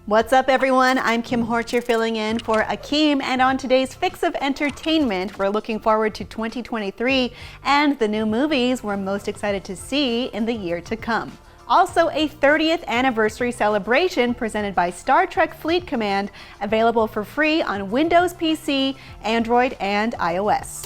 What's up, everyone? I'm Kim Horcher filling in for Akeem, and on today's Fix of Entertainment, we're looking forward to 2023 and the new movies we're most excited to see in the year to come. Also, a 30th anniversary celebration presented by Star Trek Fleet Command, available for free on Windows PC, Android, and iOS.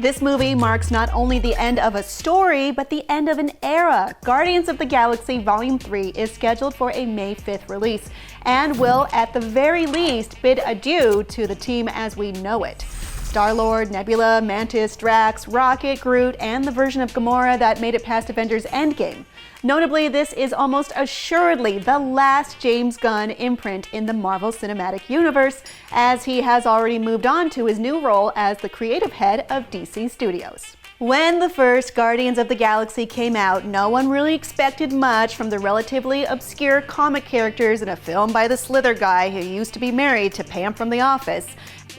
This movie marks not only the end of a story, but the end of an era. Guardians of the Galaxy Volume 3 is scheduled for a May 5th release and will, at the very least, bid adieu to the team as we know it. Star-Lord, Nebula, Mantis, Drax, Rocket, Groot, and the version of Gamora that made it past Avengers Endgame. Notably, this is almost assuredly the last James Gunn imprint in the Marvel Cinematic Universe, as he has already moved on to his new role as the creative head of DC Studios. When the first Guardians of the Galaxy came out, no one really expected much from the relatively obscure comic characters in a film by the Slither guy who used to be married to Pam from The Office.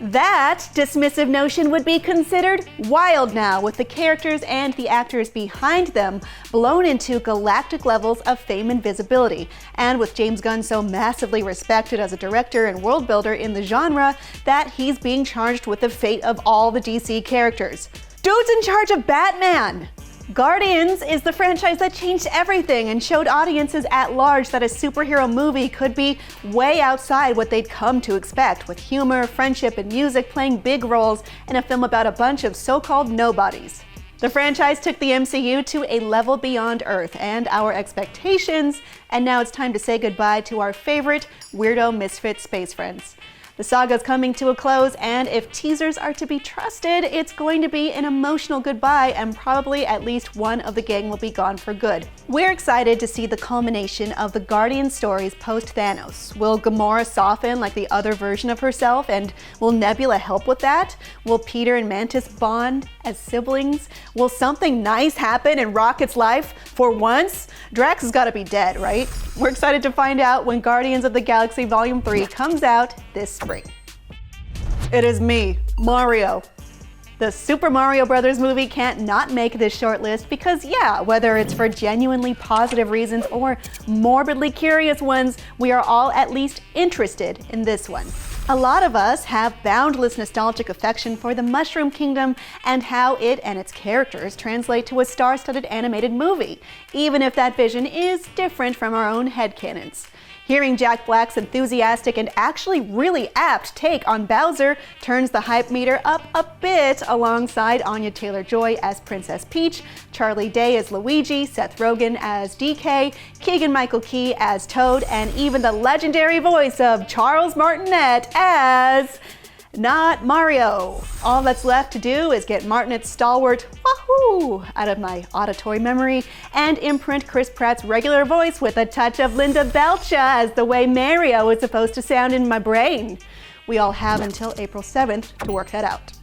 That dismissive notion would be considered wild now, with the characters and the actors behind them blown into galactic levels of fame and visibility, and with James Gunn so massively respected as a director and world builder in the genre that he's being charged with the fate of all the DC characters. Dude's in charge of Batman! Guardians is the franchise that changed everything and showed audiences at large that a superhero movie could be way outside what they'd come to expect, with humor, friendship, and music playing big roles in a film about a bunch of so-called nobodies. The franchise took the MCU to a level beyond Earth and our expectations, and now it's time to say goodbye to our favorite weirdo misfit space friends. The saga's coming to a close, and if teasers are to be trusted, it's going to be an emotional goodbye, and probably at least one of the gang will be gone for good. We're excited to see the culmination of the Guardian stories post-Thanos. Will Gamora soften like the other version of herself, and will Nebula help with that? Will Peter and Mantis bond as siblings? Will something nice happen in Rocket's life for once? Drax has got to be dead, right? We're excited to find out when Guardians of the Galaxy Volume 3 comes out this spring. It is me, Mario. The Super Mario Bros. Movie can't not make this short list because, yeah, whether it's for genuinely positive reasons or morbidly curious ones, we are all at least interested in this one. A lot of us have boundless nostalgic affection for the Mushroom Kingdom and how it and its characters translate to a star-studded animated movie, even if that vision is different from our own headcanons. Hearing Jack Black's enthusiastic and actually really apt take on Bowser turns the hype meter up a bit, alongside Anya Taylor-Joy as Princess Peach, Charlie Day as Luigi, Seth Rogen as DK, Keegan-Michael Key as Toad, and even the legendary voice of Charles Martinet as not Mario. All that's left to do is get Martinet's stalwart wahoo out of my auditory memory and imprint Chris Pratt's regular voice with a touch of Linda Belcha as the way Mario is supposed to sound in my brain. We all have until April 7th to work that out.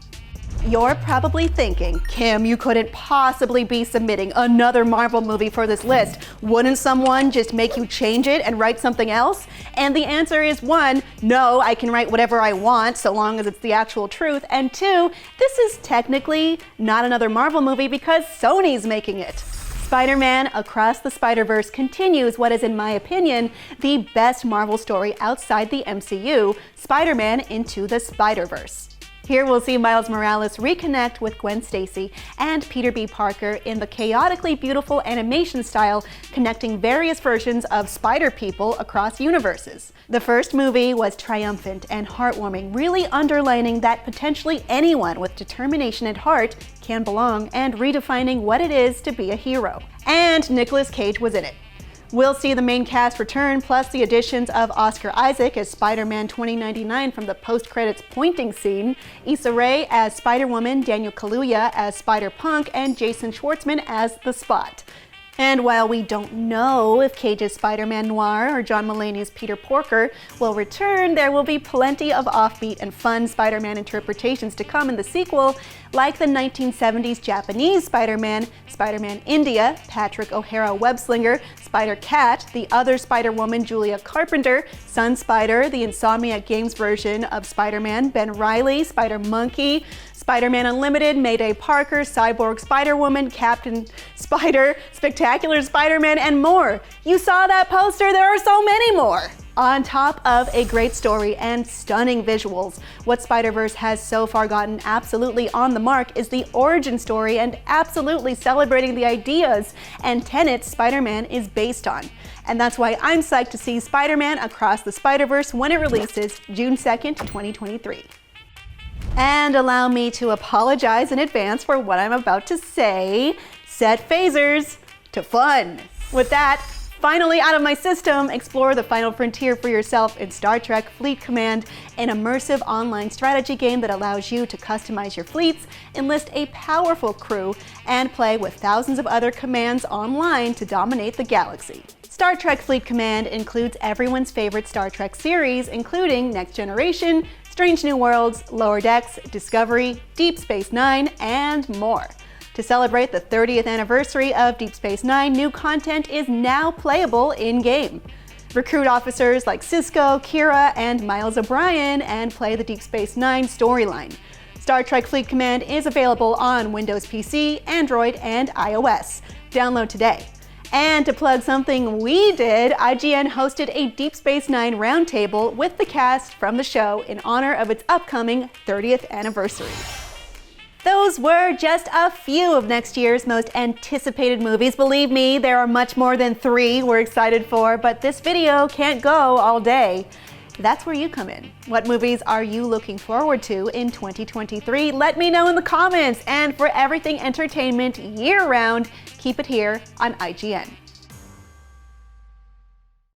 You're probably thinking, Kim, you couldn't possibly be submitting another Marvel movie for this list. Wouldn't someone just make you change it and write something else? And the answer is 1, no, I can write whatever I want so long as it's the actual truth. And 2, this is technically not another Marvel movie because Sony's making it. Spider-Man Across the Spider-Verse continues what is, in my opinion, the best Marvel story outside the MCU, Spider-Man Into the Spider-Verse. Here we'll see Miles Morales reconnect with Gwen Stacy and Peter B. Parker in the chaotically beautiful animation style, connecting various versions of Spider-People across universes. The first movie was triumphant and heartwarming, really underlining that potentially anyone with determination at heart can belong and redefining what it is to be a hero. And Nicolas Cage was in it. We'll see the main cast return, plus the additions of Oscar Isaac as Spider-Man 2099 from the post-credits pointing scene, Issa Rae as Spider-Woman, Daniel Kaluuya as Spider-Punk, and Jason Schwartzman as The Spot. And while we don't know if Cage's Spider-Man Noir or John Mulaney's Peter Porker will return, there will be plenty of offbeat and fun Spider-Man interpretations to come in the sequel, like the 1970s Japanese Spider-Man, Spider-Man India, Patrick O'Hara Webslinger, Spider-Cat, the other Spider-Woman Julia Carpenter, Sun Spider, the Insomniac Games version of Spider-Man, Ben Reilly, Spider-Monkey, Spider-Man Unlimited, Mayday Parker, Cyborg Spider-Woman, Captain Spider, Spectacular Spider-Man, and more. You saw that poster, there are so many more! On top of a great story and stunning visuals, what Spider-Verse has so far gotten absolutely on the mark is the origin story and absolutely celebrating the ideas and tenets Spider-Man is based on. And that's why I'm psyched to see Spider-Man Across the Spider-Verse when it releases June 2nd, 2023. And allow me to apologize in advance for what I'm about to say. Set phasers to fun. With that, finally out of my system, explore the final frontier for yourself in Star Trek Fleet Command, an immersive online strategy game that allows you to customize your fleets, enlist a powerful crew, and play with thousands of other commands online to dominate the galaxy. Star Trek Fleet Command includes everyone's favorite Star Trek series, including Next Generation, Strange New Worlds, Lower Decks, Discovery, Deep Space Nine, and more. To celebrate the 30th anniversary of Deep Space Nine, new content is now playable in-game. Recruit officers like Sisko, Kira, and Miles O'Brien and play the Deep Space Nine storyline. Star Trek Fleet Command is available on Windows PC, Android, and iOS. Download today. And to plug something we did, IGN hosted a Deep Space Nine roundtable with the cast from the show in honor of its upcoming 30th anniversary. Those were just a few of next year's most anticipated movies. Believe me, there are much more than 3 we're excited for, but this video can't go all day. That's where you come in. What movies are you looking forward to in 2023? Let me know in the comments. And for everything entertainment year-round, keep it here on IGN.